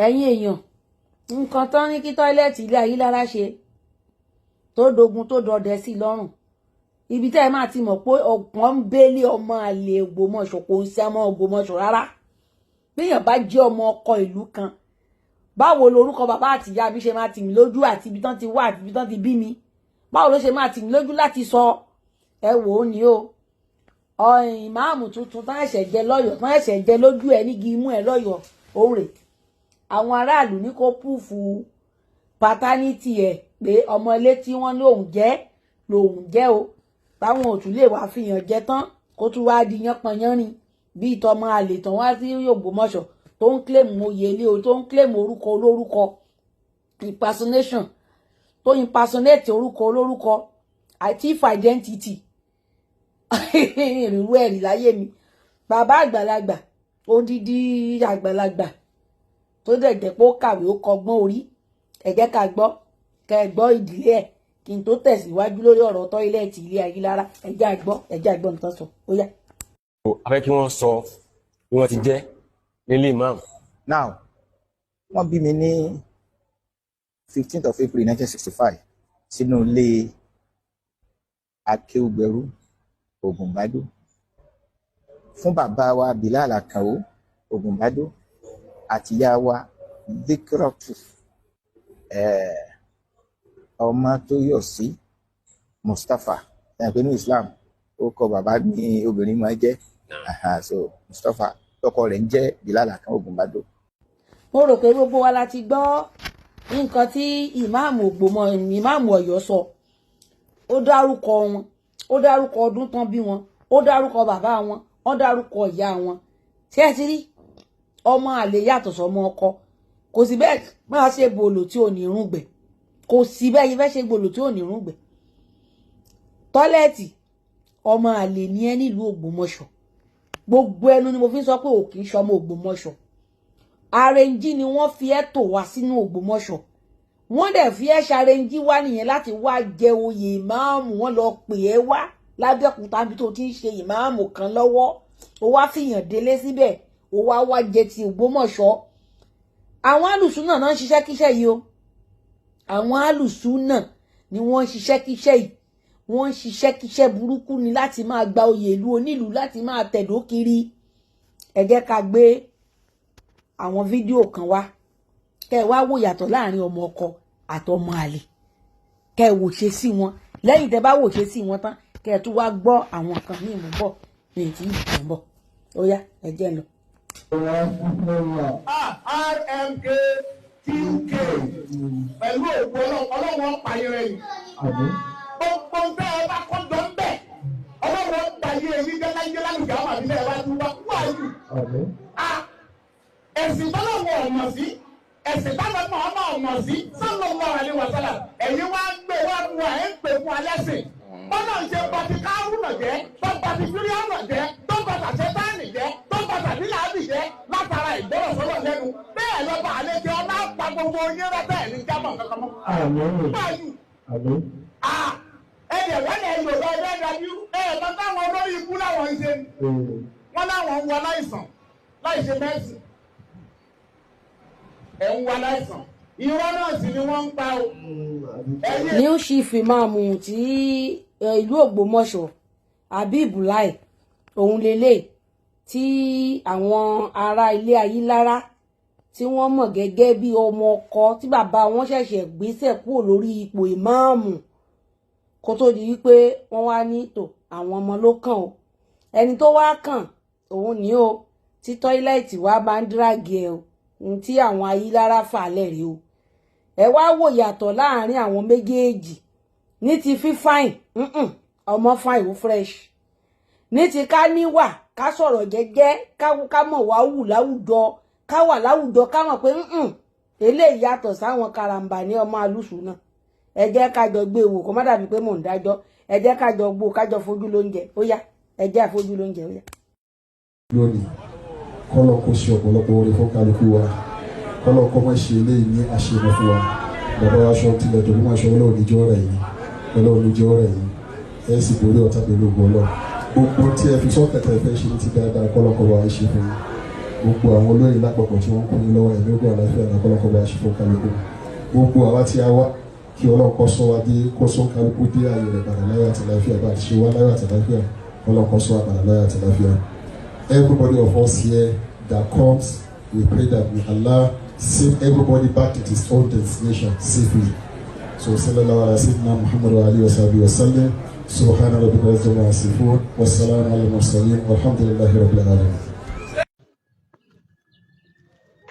ẹ̀yin èèyàn nǹkan tán ní kí tọ́ílẹ̀tì ilé Ayílára ṣe tó dogun tó dọdẹ sí lọ́rùn ibi tẹ́ ẹ máa ti mọ̀ pé ọ̀pọ̀ ń bẹ́lẹ̀ ọmọ àlè Ògbómọ̀ṣọ́ kò ń ṣe ọmọ Ògbómọ̀ṣọ́ rárá bíyàn bá jẹ́ ọmọ ọkọ ìlú kan báwo lorúkọ bàbá àtìyá bí ṣe máa tì mí lójú àti ibi tán ti wá àti ibi tán ti bí mi báwo ló ṣe máa tì mí lójú láti sọ ẹ wò ó ní o ìmáàmù tuntun tán ẹ̀ṣẹ̀ jẹ lọ́yọ̀ọ́ tán ẹ̀ṣẹ̀ jẹ lójú ẹ nígi imú ẹ lọ́yọ̀ọ́ òun rè àwọn aráàlú ní kó púùfù pátánítì ẹ pé ọmọ ilé tí wọ́n lòun jẹ́ o báwọn ò tún lè wá fihàn jẹ tán kó tún wá di yánpọnyánrin bí ìtọ́mọ àlè tán wá sí Ògbómọ̀ṣọ́ tó ń claim oyè ilé o tó ń claim orúkọ olórúkọ impersonation tó impersonate orúkọ olórúkọ thief identity ìrìnrú ẹ̀rí láyé mi bàbá àgbàlagbà odidi àgbàlagbà tó dẹ̀ jẹ́ pé ó kàwé ó kọgbọ́n orí ẹ jẹ́ ká gbọ́ kẹ́ ẹ gbọ́ ìdílé ẹ̀ kí n tó tẹ̀síwájú lórí ọ̀rọ̀ tọ́ílẹ̀tì ilé Ayílára ẹ jẹ́ àgbọ́ nǹkan sọ ó yá. a fẹ́ kí wọ́n sọ bí wọ́n ti jẹ́ nílé imam. now wọ́n bí mi ní 15th of April 1965 sínú ilé Akéwùgbẹ̀rú Ògùnbádò fún bàbá wa Bilal Àkànó Ògùnbádò àti ìyá wa Díkírọ̀tù Ọmọtóyọ̀sí Mustapha ẹ̀yìn ní Islam ó kọ bàbá ní obìnrin máa jẹ́ so Mustapha tọkọ rẹ̀ ń jẹ́ Bilal Àkànó Ògùnbádò. mo rò pé gbogbo wa la ti gbọ́ nǹkan tí ìmáàmù Ọ̀yọ́ sọ ó dárúkọ wọn ó dárúkọ ọdún tán bí wọn ó dárúkọ bàbá wọn ó dárúkọ ìyá wọn tí ẹ ti rí ọmọ àlè yàtọ̀ sọmọ ọkọ kò sí bẹ́ẹ̀ máa ṣe bòlò tí ò ní rúgbẹ̀ kò sí bẹ́ẹ̀ yìí fẹ́ ṣe bòlò tí ò ní rúgbẹ̀ tọ́lẹ́ẹ̀tì ọmọ àlè ní ẹ nílùú Ògbómọ̀ṣọ́ gbogbo ẹnu ni mo fi ń sọ pé ò kì í ṣọmọ Ògbómọ̀ṣọ́ àrẹ̀njí ni wọ́n fi ẹ́ tò wá sínú Ògbómọ̀ṣọ́ wọ́n dẹ̀ fi ẹ́ ṣàrẹ̀njí wá nìyẹn láti wá jẹ oyè ìmáàmù wọ́n lọ pè é wá lábẹ́òkúta bí tó ti ń ṣe ìmáàmù kan lọ́wọ́ ó wá fìyàn délé síbẹ̀ ó wá jẹ ti Ògbómọ̀ṣọ́ àwọn alùsùnà náà ń ṣiṣẹ́ kíṣẹ́ yìí o àwọn alùsùnà ni wọ́n ń ṣiṣẹ́ kíṣẹ́ yìí wọ́n ń ṣiṣẹ́ kíṣẹ́ burúkú ni láti máa gba oyè ìlú onílùú láti máa tẹ̀dó kiri ẹ jẹ́ ká gbé àwọn fídíò kan wá kẹ́ ẹ wá wò yàtọ̀ láàrin ọmọ ọkọ àtọmọ àlè kẹ́ ẹ wò ṣe sí wọn lẹ́yìn tẹ́ bá wò ṣe sí wọn tán kẹ́ ẹ tún wá gbọ́ àwọn kan ní ìmúbọ̀ ní ètí ìbọn bọ̀ ó yá ẹ jẹ́ lọ. RMK TK pẹ̀lú òkú ọlọ́wọ́ pààyàn yìí gbogbo bẹ́ ẹ bá kọ́ jọ ń bẹ̀ ọlọ́wọ́ dàyé èyí jẹ́lájẹ́ lálùjá wà nílẹ̀ ẹ bá tún wá kú àyù. ẹ̀sìn tọ́lọ́wọ́ ọ̀nà sí ẹ̀sìn tọ́lọ́wọ́ ọ̀nà sí sallallahu alaihi wasallam ẹ̀yin wá ń gbé wá fún wa ẹ̀ ń pè fún alẹ́ sìn bọ́lá ń ṣe bàtí kárùnà jẹ́ tó bàtí fíríànà jẹ́ tó bàtà ṣẹ́tánì jẹ́ tó bàtà bíláàbì jẹ́ látara ìgbọ́rọ̀ sọ́lọ̀ lẹ́nu bẹ́ẹ̀ lọ́ba àlejò ọlá pa gbogbo yín rẹ́tẹ̀ ní jábọ̀ kankan mọ́. báyìí ẹ̀dẹ̀ wọ́n lè lò lọ ẹgbẹ́ ìdájú ẹ̀ẹ̀kan táwọn olórí ikú láwọn ń ṣe wọ́n láwọn ń wọ aláìsàn láìṣe mẹ́sìn ẹ̀ ń wọ aláìsàn irọ́ náà sì ni wọ́n ń pa o. new chief imam tí ìlú Ògbómọ̀ṣọ́ Habib Lai òun lélẹ̀ tí àwọn ará ilé Ayílára tí wọ́n mọ̀ gẹ́gẹ́ bí ọmọ ọkọ tí bàbá wọn ṣẹ̀ṣẹ̀ gbéṣẹ̀ kúrò lórí ipò ìmáàmù kó tó di wípé wọ́n wá ní tò àwọn ọmọ ló kàn o ẹni tó wá kàn òun ní o tí tọ́ílẹ̀tì wá bá ń díràgì ẹ o ohun tí àwọn Ayílára fà lẹ́rìí o ẹ wá wò yàtọ̀ láàrin àwọn méjèèjì ní ti fífáìn ọmọ fáìn ó fresh ní ti ká níwà ká sọ̀rọ̀ jẹ́jẹ́ ká mọ̀ wá wù láwùjọ ká wà láwùjọ ká mọ̀ pé eléyìí yàtọ̀ sáwọn karambà ní ọmọ alùsù náà ẹ jẹ́ ká jọ gbé wò kó má dàbí pé mò ń dájọ́ ẹ jẹ́ ká jọ gbó ká jọ fojú lóúnjẹ ó yá ẹ jẹ́ àfojú lóúnjẹ ó yá. lónìí kọ́lọ̀ kó ṣe ọ̀pọ̀lọpọ̀ oore fún kálukú wa kọ́lọ̀ kọ́ mọ́ ṣe eléyìí ní àṣemọ́ fún wa bàbá wa aṣọ tilẹ̀ tó mọ́ aṣọ ọlọ́run níjọ́ rẹ̀ yìí ọlọ́run níjọ́ rẹ̀ yìí ẹ sì borí ọ̀tá pẹ̀lú ògbó ọlọ́ gbogbo tí ẹ fi sọ́kẹ̀tẹ̀ fẹ́ ṣe ní ti dáadáa kọ́lọ̀ kọ́ wa ṣe fún yín gbogbo àwọn olóyè lápapọ̀ tí wọ́n kún ní lọ́wọ́ ẹ̀mí ogun àlàáfíà àkọlọ́kọ̀ bá ṣe fún kálukú gbogbo àwa tí a wá kí ọlọ́run kó sọ wa dé kó sọ kálukú dé ààyè rẹ̀ padà láyọ̀ àti àlàáfíà bá ti ṣe wá láyọ̀ àti àlàáfíà ọlọ́run kó sọ wa padà láyọ̀ àti àlàáfíà. Everybody of us here that comes, we pray that may Allah save everybody back to his own destination safely. So sallallahu alaihi wasallam Muhammad wa alihi wa sahbihi wa sallam. Subhana rabbika rabbil izzati amma yasifun wa salamun alal mursalin walhamdulillahi rabbil alamin.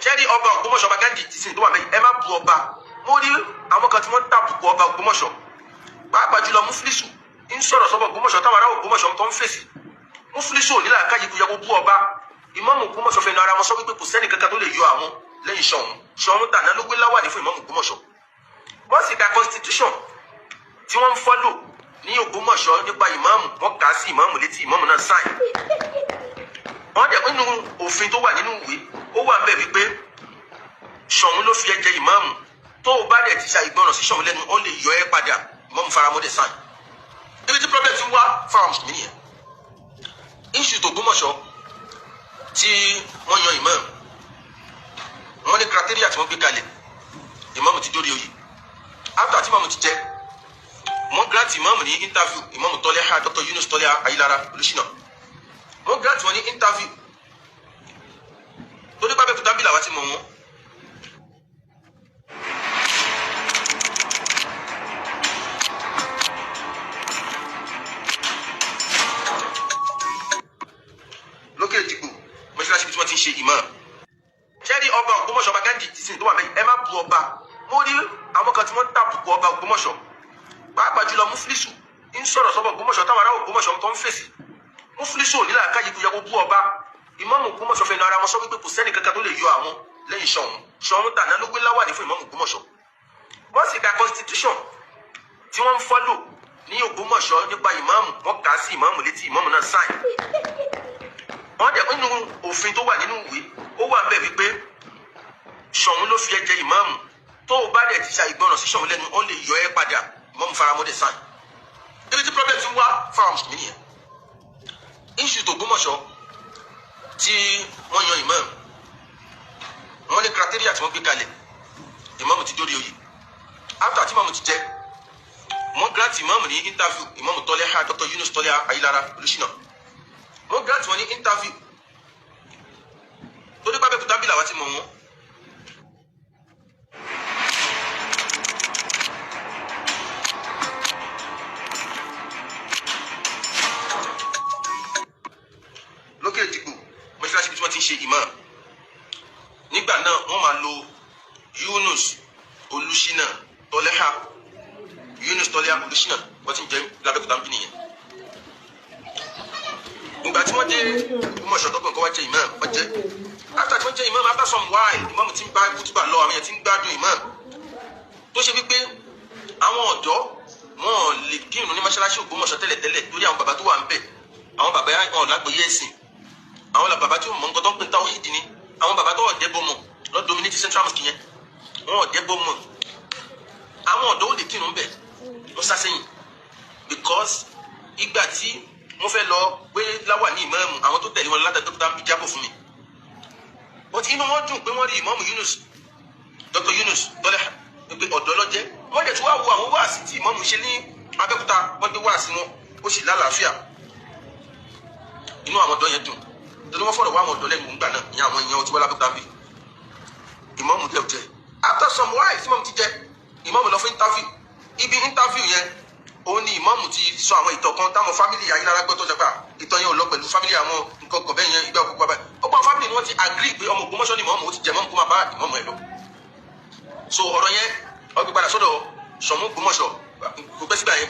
Ṣẹ́rí ọba Ògbómọ̀ṣọ́ ọba Ghandi ti sin tó wà bẹ́ẹ̀ ẹ má bu ọba mo rí àwọn kan tí wọ́n ń tàbùkù ọba Ògbómọ̀ṣọ́ pàápàá jùlọ Muflisu ń sọ̀rọ̀ sọ́bọ̀ Ògbómọ̀ṣọ́ táwọn ará Ògbómọ̀ṣọ́ tó ń fèsì Muflisu ò ní làákàyè kó yẹ kó bú ọba ìmáàmù Ògbómọ̀ṣọ́ fẹnu ara wọn sọ wípé kò sẹ́ni kankan tó lè yọ àwọn lẹ́yìn Ṣọ̀ún tàná ló gbé láwàní fún ìmáàmù Ògbómọ̀ṣọ́ wọ́n sì ka constitution tí wọ́n ń fọ́lò ní Ògbómọ̀ṣọ́ nípa ìmáàmù wọ́n kà á sí ìmáàmù létí ìmáàmù náà sáìn wọ́n dẹ̀ nínú òfin tó wà nínú ìwé ó wà bẹ́ẹ̀ wípé Ṣọ̀ún ló fi ẹ jẹ ìmáàmù tó o bá dẹ̀ ti ṣe ìgbọràn sí Ṣọ̀ún lẹ́nu ó lè yọ ẹ́ padà ìmáàmù faramọ́dé sáìn ibi tí problem ti wá fáwọn mùsùlùmí nìyẹn issue tó Ògbómọ̀ṣọ́ tí wọ́n yan ìmáàmù wọ́n ní criteria tí wọ́n gbé kalẹ̀ ìmáàmù ti dórí oyè after tí ìmáàmù ti jẹ wọ́n grant ìmáàmù ní interview ìmáàmù Tọ́lẹ́hà Dr. Yunus Tọ́lẹ́hà Ayílára Olúṣínà wọ́n grant wọn ní interview tó nípa bẹ́ẹ̀ kúta bí làwọn ti mọ̀ wọ́n. lókè Èjìgbò mọ́ṣáláṣí bí wọ́n ti ń ṣe ìmáàmù ṣẹ́rí ọba Ògbómọ̀ṣọ́ ọba Ghandi ti sin tó wà bẹ́ẹ̀ ẹ má bu ọba mo rí àwọn kan tí wọ́n ń tàbùkù ọba Ògbómọ̀ṣọ́ pàápàá jùlọ Muflisu ń sọ̀rọ̀ sọ́bọ̀ Ògbómọ̀ṣọ́ táwọn ará Ògbómọ̀ṣọ́ tó ń fèsì Muflisu ò ní làákàyè kó yẹ kó bú ọba ìmáàmù Ògbómọ̀ṣọ́ fẹnu ara wọn sọ wípé kò sẹ́ni kankan tó lè yọ àwọn lẹ́yìn Ṣọ̀ún tàná ló gbé láwàní fún ìmáàmù Ògbómọ̀ṣọ́ wọ́n sì ka constitution tí wọ́n ń fọ́lò ní Ògbómọ̀ṣọ́ nípa ìmáàmù wọ́n kà á sí ìmáàmù létí ìmáàmù náà sáìn wọ́n dẹ̀ nínú òfin tó wà nínú ìwé ó wà bẹ́ẹ̀ wípé Ṣọ̀ún ló fi ẹ jẹ ìmáàmù tó o bá dẹ̀ ti ṣe ìgbọràn sí Ṣọ̀ún lẹ́nu ó lè yọ ẹ́ padà ìmáàmù faramọ́dé sáìn ibi tí problem ti wá fáwọn mùsùlùmí nìyẹn issue tó Ògbómọ̀ṣọ́ tí wọ́n yan ìmáàmù wọ́n ní criteria tí wọ́n gbé kalẹ̀ ìmáàmù ti dórí oyè after tí ìmáàmù ti jẹ wọ́n grant ìmáàmù ní interview ìmáàmù Tọ́lẹ́hà Dr. Yunus Tọ́lẹ́hà Ayílára Olúṣínà wọ́n grant wọn ní interview tó nípa bẹ́ẹ̀ kúta bí làwọn ti mọ̀ wọ́n. lókè Èjìgbò mọ́ṣáláṣí bí wọ́n ti ń ṣe ìmáàmù nígbà náà wọ́n máa lo Yunus Olúṣínà Tọ́lẹ́hà Yunus Tọ́lẹ́hà Olúṣínà wọ́n ti ń jẹ́ lábẹ́kúta ń bí nìyẹn ìgbà tí wọ́n dé Ògbómọ̀ṣọ́ tó gbọ̀ngàn wá jẹ́ ìmáàmù wọ́n jẹ́ after tí wọ́n jẹ́ ìmáàmù after some while ìmáàmù ti ń bá kútùbà lọ àwọn èèyàn ti ń gbádùn ìmáàmù tó ṣe wípé àwọn ọ̀dọ́ wọn ò lè kírun ní mọ́ṣáláṣí Ògbómọ̀ṣọ́ tẹ́lẹ̀tẹ́lẹ̀ lórí àwọn bàbá tó wà ń bẹ̀ àwọn bàbá wọn lágbóyè ẹ̀sìn àwọn bàbá tí wọn mọ nǹkan tó ń pè táwọn hídì ni àwọn bàbá tó ọ̀dẹ́ bọ́ mọ̀ lọ́ dominate central mosque yẹn wọn ọ̀dẹ́ bọ́ mọ̀ àwọn ọ̀dọ́ ò lè kírun bẹ̀ lọ sásẹ́yìn because ìgbà tí wọ́n fẹ́ lọ gbé láwà ní ìmáàmù àwọn tó tẹ̀lé wọn látàdókítà ń bí jábọ̀ fún mi but inú wọn dùn pé wọ́n rí ìmáàmù Yunus Dr. Yunus Tọ́lẹ́hà pé ọ̀dọ́ lọ́jẹ́ wọ́n dẹ̀ tún wá wo àwọn wáàsí tí ìmáàmù ṣe ní Abẹ́òkúta wọ́n gbé wáàsí wọn ó sì lálàáfíà inú àwọn ọ̀dọ́ yẹn dùn torí wọ́n fọ̀rọ̀ wá àwọn ọ̀dọ́ lẹ́nu ńgbà náà ní àwọn èèyàn tí wọ́n lábẹ́òkúta bí ìmáàmù dẹ̀ jẹ́ after some while tí ìmáàmù ti jẹ́ ìmáàmù lọ fún interview ibi interview yẹn òun ni ìmáàmù ti sọ àwọn ìtàn kan táwọn fámìlì Ayílára gbọ́ tó jẹ́ pé ìtàn yẹn ò lọ pẹ̀lú fámìlì àwọn nǹkan kan bẹ́ẹ̀ yẹn ìgbà òkú bàbá ọgbà fámìlì ni wọ́n ti agree pé ọmọ Ògbómọ̀ṣọ́ ni ìmáàmù ó ti jẹ mọ́mù kó máa bá ìmáàmù ẹ̀ lọ so ọ̀rọ̀ yẹn ọgbẹ́ padà sọ́dọ̀ Ṣọ̀ún Ògbómọ̀ṣọ́ kò pẹ́ sígbà yẹn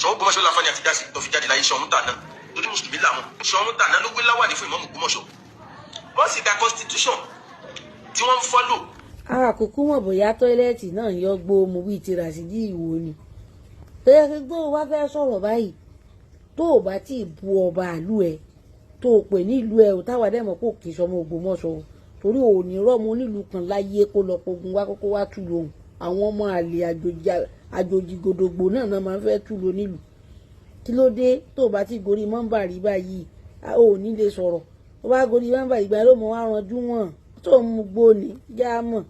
Ṣọ̀ún Ògbómọ̀ṣọ́ láǹfààní àti dásí tó fi jáde láyé Ṣọ̀ún tàná torí mùsùlùmí làwọn Ṣọ̀ún tàná ló gbé láwàní fún ìmáàmù Ògbómọ̀ṣọ́ wọ́n sì ka constitution tí wọ́n ń fọ́lò. àkókò mọ̀ bóyá tọ́ílẹ̀tì náà yọ gbó mu bíi ti Ràṣídì Ìwò ni tẹ́lẹ̀ tó o bá fẹ́ sọ̀rọ̀ báyìí tó o bá tí ì bu ọba àlú ẹ tó o pè nílùú ẹ ò táwa dẹ̀ mọ̀ kó kì í sọmọ Ògbómọ̀ṣọ́ torí ò ní rọ́ọ̀mù onílùú kan láyé kó lọ pogun wá kókó wá tú lóhùn àwọn ọmọ àlè àjòjì gòdògbò náà máa ń fẹ́ tú lọ nílùú kí ló dé tó o bá ti gorí mọ́ńbà rí báyìí ò ní lè sọ̀rọ̀ ó bá gòdì mẹ́mbà ìgbà ló mọ̀ wá ranjú wọn tó ń mu gbó ni já mọ̀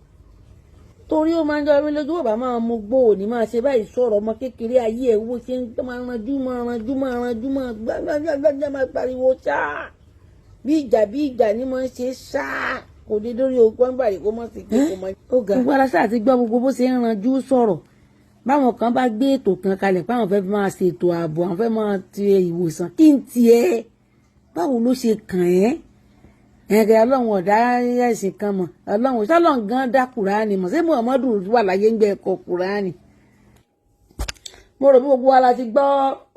torí ó máa ń jọ mí lójú bàbá máa mu gbó ni máa ṣe báyìí sọ̀rọ̀ ọmọ kékeré ayé ẹ̀ wo ṣe ń máa ranjú gbàgbàgbàgbà máa pariwo ṣáà bí ìjà ni mo ń ṣe ṣáà kò dé lórí ogun gbàrí kó mọ̀ sí kí kò mọ̀. gbogbo aláṣà àti gbọ́ gbogbo bó ṣe ń ranjú sọ̀rọ̀ báwọn kan bá gbé ètò kan kalẹ̀ pé àwọn fẹ́ máa ṣètò ààbò àwọn fẹ́ máa ti ìwòsàn kí n tiẹ̀ báwo ló ṣe kàn ẹ́ ẹ̀rẹ̀ ọlọ́run ọ̀dá ẹ̀sìn kan mọ̀ ọlọ́run ṣọlọ́run gan dá kùránì mọ̀ ṣé muhammadu wà láyé ń gbé ẹ̀kọ́ kùránì. mo rò bí gbogbo wa la ti gbọ́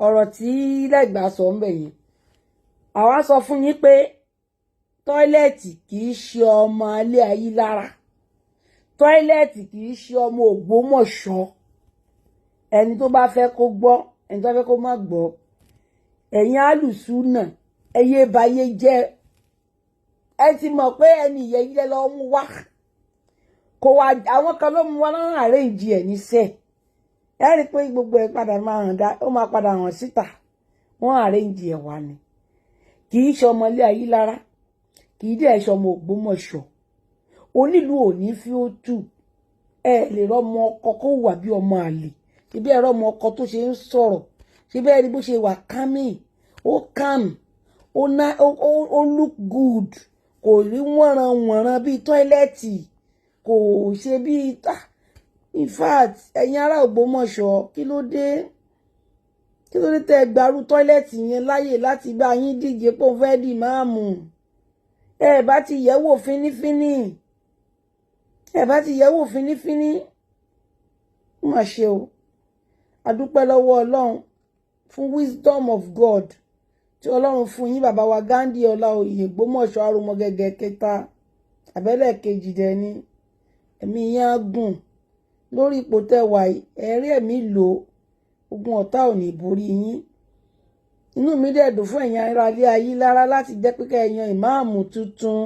ọ̀rọ̀ tí Lẹ́gbàá sọ ń bẹ̀ yẹn àwa sọ fún yín pé tọ́ílẹ̀tì kì í ṣe ọmọ alẹ́ Ayílára tọ́ílẹ̀tì kì í ṣe ọmọ Ògbómọ̀ṣọ́ ẹni tó bá fẹ́ kó gbọ́ ẹni tó fẹ́ kó má gbọ́ ẹ̀yin alùsùnà ẹyẹ báyé jẹ́ ẹ ti mọ̀ pé ẹni ìyẹn yẹ lọ mú wá kò wá àwọn kan ló mú wá náà àrẹ́ǹjì ẹ̀ níṣẹ́ ẹ rí i pé gbogbo ẹ̀ padà máa hàn dá ó máa padà hàn síta wọ́n àrẹ́ǹjì ẹ̀ wá ni kì í ṣe ọmọ ilé Ayílára kì í dẹ̀ ṣe ọmọ Ògbómọ̀ṣọ́ onílù òní fi ó tù ẹ lè rọmọ ọkọ kó wà bí ọmọ àlè ṣebí ẹ rọmọ ọkọ tó ṣe ń sọ̀rọ̀ ṣebí ẹ rí bó ṣe wà kámì ó calm ó look good kò rí wọ̀nranwọ̀nran bíi tọ́ílẹ̀tì kò ṣe bíi in fact ẹ̀yin ará Ògbómọ̀ṣọ́ kí ló dé tẹ́ ẹ gbarú tọ́ílẹ̀tì yẹn láyè láti bá yín díje pé ó fẹ́ dì máàmù ẹ bá ti yẹ̀wò fínífíní ó mà ṣe o adúpẹ́ lọ́wọ́ Ọlọ́run fún wisdom of God tí Ọlọ́run fún yín bàbá wa Ghandi Ọláoyè Ògbómọ̀ṣọ́ Arúmọgẹ́gẹ́ kẹta àbẹ́lẹ̀ kejì dẹ̀ ni ẹ̀mí yẹn á gùn lórí ipò tẹ́wà ẹ̀rí ẹ̀mí lò ogun ọ̀tá ò ní borí yín inú mi dẹ̀ dùn fún ẹ̀yin ará ilé Ayílára láti jẹ́ pé kẹ́ẹ̀yan ìmáàmù tuntun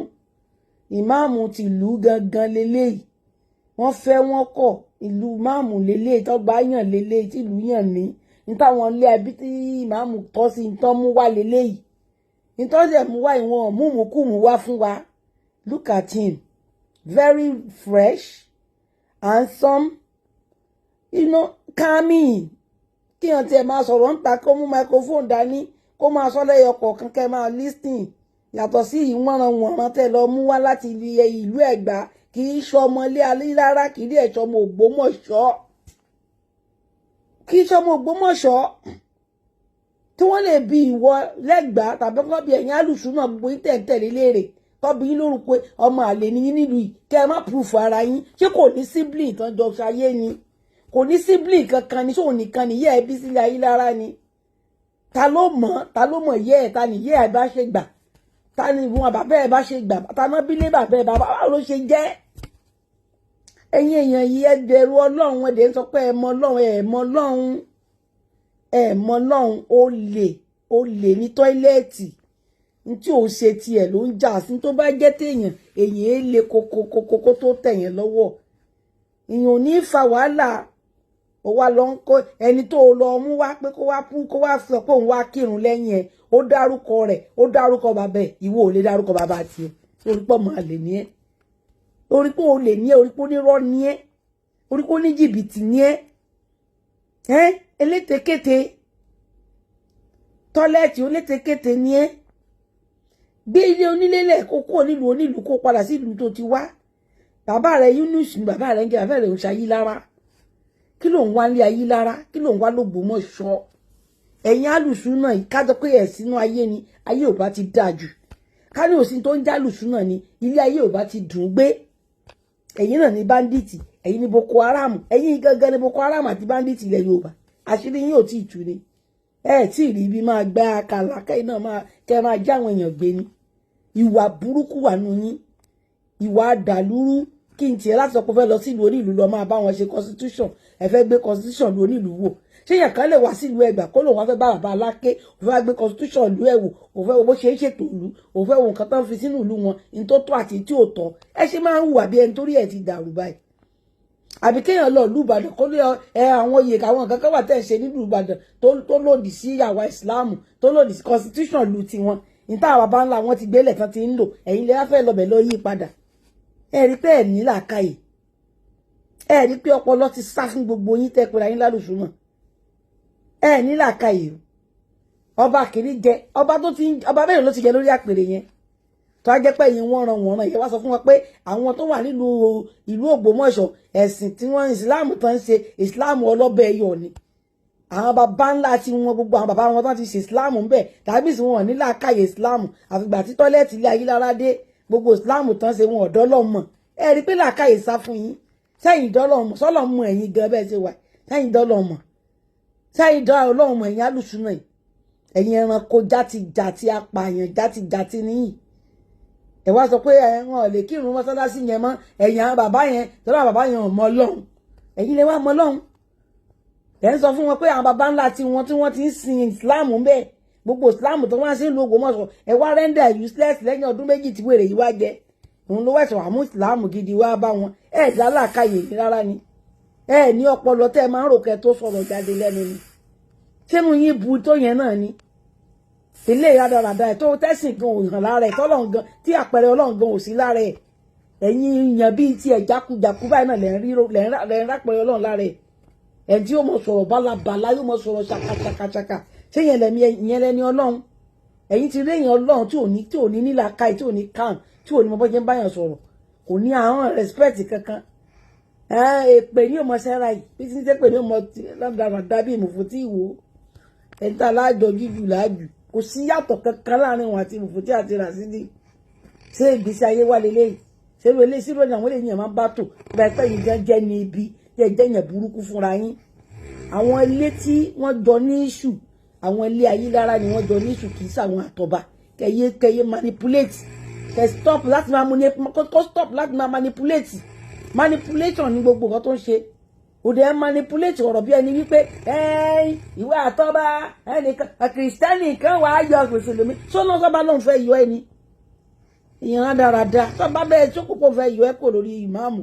ìmáàmù tìlú gangan leléyìí wọ́n fẹ́ wọ́n kọ̀ ìlú máàmù leléyìí tọ́gbà yàn leléyìí tìlú yàn ní nítawọn ilé ẹbí tí ìmáàmù tọ́ sí nǹkan mú wá leléyìí nítorí ẹ̀ mú wá ìwọ̀n múmùkúmù wá fún wa look at him very fresh handsome calming kí hàn tiẹ̀ máa sọ̀rọ̀ ń ta kó mú microphone dání kó máa sọ lẹ́yọ kọ̀ọ̀kan kẹ́ máa listening yàtọ̀ sí ìwọ̀nranwọ̀nran tẹ́ lọ mú wá láti ìlú Ẹ̀gbá kì í ṣọmọ ilé Ayílára kì í dẹ̀ ṣọmọ Ògbómọ̀ṣọ́ kì í ṣọmọ Ògbómọ̀ṣọ́ tí wọ́n lè bi ìwọ Lẹ́gbàá tàbí kọ́ bí ẹ̀yin alùsùnà gbogbo yín tẹ̀lé léèrè kọ́ bí yín lórúkọ ọmọ àlè ní yín nílùú yìí kẹ́ ẹ má proof ara yín ṣé kò ní sibling tán jọ ṣayé ni kò ní sibling kankan ní sóun nìkan nìyẹ́ ẹbí sílẹ̀ Ayílára ni ta ló mọ̀ yẹ́ ẹ̀ ta nìyẹ́ ẹ̀ bá ṣe gbà ta ni ìwọ̀n bàbá ẹ̀ bá ṣe gbà ta ná bílé bàbá ẹ̀ bàbá ló ṣe jẹ́ ẹ̀yin èèyàn yìí ẹ bẹ̀rù Ọlọ́run ẹ̀ dẹ̀ ń sọ pé ẹ mọ Ọlọ́run ó lè ní tọ́ílẹ̀tì tí ò ṣe tiẹ̀ ló ń jà sí tó bá jẹ́ téèyàn èèyàn lè kókó tó tẹ̀yàn lọ́wọ́ èèyàn ò ní fa wàhálà ó wá lọ ń kó ẹni tó lọ mú wá pé kó wá sọ pé òun wá kírun lẹ́yìn ẹ̀ ó dárúkọ rẹ̀ ó dárúkọ bàbá ẹ̀ ìwọ ò lè dárúkọ bàbá tiẹ̀ orí pọ̀ máa lè ní ẹ́ orí pọ̀ ò lè ní ẹ́ orí pọ̀ onírọ́ ní ẹ́ orí pọ̀ ní jìbìtì ní ẹ́ elétekéte tọ́lẹ́ẹ̀tì olétekéte ní ẹ́ gbé ilé onílé lẹ̀ kó kó onílùú kó padà sí ìlú tó ti wá bàbá rẹ̀ Yunus ni bàbá rẹ̀ ń jẹ́ bàbá rẹ̀ ń ṣe Ayílára kí ló ń wá lé Ayílára kí ló ń wá l'Ógbómọ̀ṣọ́ ẹ̀yin alùsùnà yìí kájọ pé ẹ̀ sínú ayé ni ayé ò bá ti dáa jù ká ní òsín tó ń já alùsùnà ni ilé ayé ò bá ti dùn gbé ẹ̀yin náà ní báńdíìtì ẹ̀yin ní Boko Haram ẹ̀yin gangan ní Boko Haram àti báńdíìtì ilẹ̀ Yorùbá àṣírí yín ò tí ì tú ni tí ì rí ibi máa gbá àkàlà kẹ́yìn náà kẹ́ máa já àwọn èèyàn gbé ni ìwà burúkú wà nù yín ìwà àdàlúrú kí n tiẹ̀ láti sọ pé fẹ́ lọ sílùú onílùú lọ máa bá wọn ṣe constitution ẹ fẹ́ gbé constitution lu onílùú wò ṣé èèyàn kan lè wá sílùú Ẹ̀gbá kó lòun wá fẹ́ bá bàbá Aláké òun fẹ́ gbé constitution lu ẹ̀ wò òun fẹ́ wo bó ṣe ń ṣètò ìlú òun fẹ́ wo nǹkan tó ń fi sínú ìlú wọn ní tó tó àti tí ò tọ́ ẹ ṣe máa ń hùwà bí ẹni torí ẹ̀ ti dàrú báyìí àbí kéèyàn lọ ìlú Ìbàdàn kó lé àwọn oyè àwọn nǹkan kan wà tẹ́ ẹ̀ ṣe nílùú Ìbàdàn tó lòdì sí àwa ìsìláàmù tó lòdì sí constitution lu tiwọn níta àwọn bàbá ńlá wọn ti gbélé kan ti ń lò ẹ̀yin lè wá fẹ́ lọ́bẹ̀ lọ yí padà ẹ rí pé ẹ ní làákàyè ẹ rí pé ọpọlọ ti sá fún gbogbo yín tẹ́ pé ra yín lálùsùnmọ̀ ẹ ní làákàyè ọba kìíní jẹ ọba mẹ́rin ló ti jẹ lórí àpèrè yẹn tó á jẹ́ pé ẹ̀yin wọ́n ran yẹn wá sọ fún wọn pé àwọn tó wà nílùú ìlú Ògbómọ̀ṣọ́ ẹ̀sìn tí wọ́n ìsìláàmù tán ń ṣe ìsìláàmù ọlọ́bẹ̀ ẹyọ ni àwọn bàbá ńlá tí wọn gbogbo àwọn bàbá wọn tán ti ṣe ìsìláàmù ń bẹ tàbí sì wọn ní làákàyè ìsìláàmù àfìgbà tí tọ́lẹ́ẹ̀tì ilé Ayílára dé gbogbo ìsìláàmù tán ṣe wọn ọ̀dọ́ lọ́mọ ẹ rí pé làákàyè sá fún yín sẹ́yìn dọ́lọ́mọ sọ́lọ́mọ ẹ̀yin gan bẹ́ẹ̀ ṣe wà sẹ́yìn dọ́lọ́mọ sẹ́yìn dọ́lọ́mọ ẹ̀yin alùsùnà ẹ̀yin ẹranko játijàti apààyàn játijàti níyì ẹ wá sọ pé wọn lè kírun mọ́sálásí yẹn mọ́ ẹ̀yin àwọn bàbá yẹn tọ́lá bàbá yẹn ò mọ Ọlọ́run ẹ̀yin lè wá mọ Ọlọ́run ẹ̀ ń sọ fún wọn pé àwọn bàbá ńlá tí wọ́n ti ń sin Islam ń bẹ́ẹ̀ gbogbo Islam tó wá sí ìlú Ògbómọ̀ṣọ́ ẹ wá rẹ́ndà useless lẹ́yìn ọdún méjì tí wèrè yìí wá jẹ òun ló wẹ̀sọ̀ àmú Islam gidi wá bá wọn ẹ̀ lálàkàyè rárá ni ẹ̀ ní ọpọlọ tẹ́ ẹ máa ń rò kẹ́ tó sọ̀rọ̀ jáde lẹ́nu ni sínú yín bu tó yẹn náà ni ilé ìradàradà ẹ̀ tó tẹ́sìn gan ò hàn lára ẹ̀ tọ́lọ́run gan tí àpẹẹrẹ Ọlọ́run gan ò sí lára ẹ̀ ẹ̀yin yàn bíi ti ẹ̀ jákujàku báyìí náà lẹ́ń rápẹ̀rẹ̀ Ọlọ́run lára ẹ̀ ẹ̀ tí ó mọ̀ sọ̀rọ̀ bálabàlá yóò mọ̀ sọ̀rọ̀ ṣakaṣakaṣaka ṣé yẹn lẹ́ni Ọlọ́run ẹ̀yin ti réyìn Ọlọ́run tí ò ní nílàkàì tí ò ní kàn tí ò ní mọ bọ́jẹ́ ń báyàn sọ̀rọ̀ kò ní àwọn respect kankan èpè ní òmọ sẹ́ra yìí bí ti ń tẹ́pè ní òmọ ládàradà bí ìmùfù tí ìwò ẹ̀ńtà láàjọ jújù láàjù kò sí yàtọ̀ kankan láàrin wọn àti ìmùfù tí àti Ràsídì ṣé ìgbésí ayé wà lélẹ́yìí ṣé eléyìí sí lónìí àwọn eléyìí máa ń bá tò bẹ́ẹ̀ pẹ́ yìí gan jẹ́ ní ibi jẹ́ yẹn burúkú fúnra yín àwọn ilé tí wọ́n jọ ní ìṣù àwọn ilé Ayílára ni wọ́n jọ ní ìṣù kì í sàwọn àtọ̀bà kẹyẹ manipulate kẹ stop láti máa manipulate manipulation ní gbogbo nǹkan tó ń ṣe òde ẹ manipulate ọ̀rọ̀ bí ẹni wípé ìwé àtọ́ba ẹnìkan kìrìsìtẹ́nì kan wàá yọ mùsùlùmí sọ́nà sọ́ba lóun fẹ́ yọ ẹni ìyẹn dáradá sọ́ba bẹ́ẹ̀ tó kókó fẹ́ yọ ẹ́ kò lórí ìmáàmù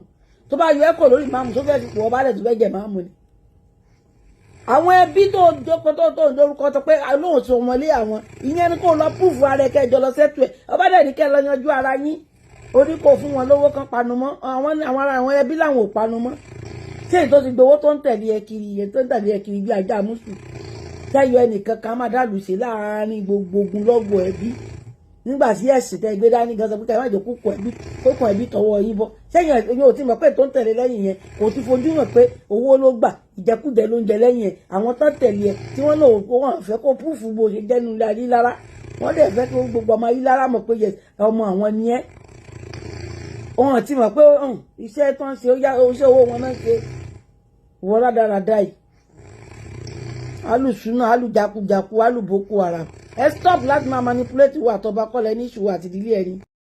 tó bá yọ ẹ́ kò lórí ìmáàmù tó fẹ́ fi pọ̀ ọba rẹ̀ tó fẹ́ jẹ ìmáàmù ni. àwọn ẹbí tó jókòó tó ń dorúkọ tó pé lóun tó wọlé àwọn ìyẹn ni kò lọ púùfù ara ẹ kẹjọ lọ sẹ́tù ẹ̀ ọba dẹ̀ ní kẹ́ lọ yanjú ara yín orí kò fún wọn lówó kan panu mọ́ àwọn ẹbí làwọn ò panu mọ́ ṣé èyí tó ti gbowó tó ń tẹ̀lé ẹ kiri iye tó ń tẹ̀lé ẹ kiri bí ajá mùsù tẹ́yọ ẹnìkan kan máa dàlù sí láàárín gbogbo ogun lọ́gbọ̀ ẹbí nígbà tí ẹ̀sìn tẹ́ gbé dání gan sọ pé káyọ̀ kókò ẹbí tọwọ́ yín bọ́ sẹ́yìn ẹ̀yìn ò tí mọ̀ pé tó ń tẹ̀lé lẹ́yìn yẹn kò ti fojú hàn pé owó ló gbà ìjẹkújẹ ló ń jẹ lẹ́yìn ẹ̀ àwọn tó tẹ̀lé ẹ tí wọ́n lò wọ́n fẹ́ kó púùfù bó ṣe jẹ́nu ilé Ayílára wọ́n dẹ̀ fẹ́ kó gbogbo ọmọ Ayílára mọ̀ pé ọmọ àwọn ni ẹ́ wọn ti mọ̀ pé iṣẹ́ tó ń ṣe iṣẹ́ owó wọn náà ṣe wọ́n rádaràda yìí alùsùnà alùjakujaku alùboko haram ẹ stop láti máa manipulate wa àtọba kọ́lẹ̀ ní ìṣòwò àti ìdílé ẹni.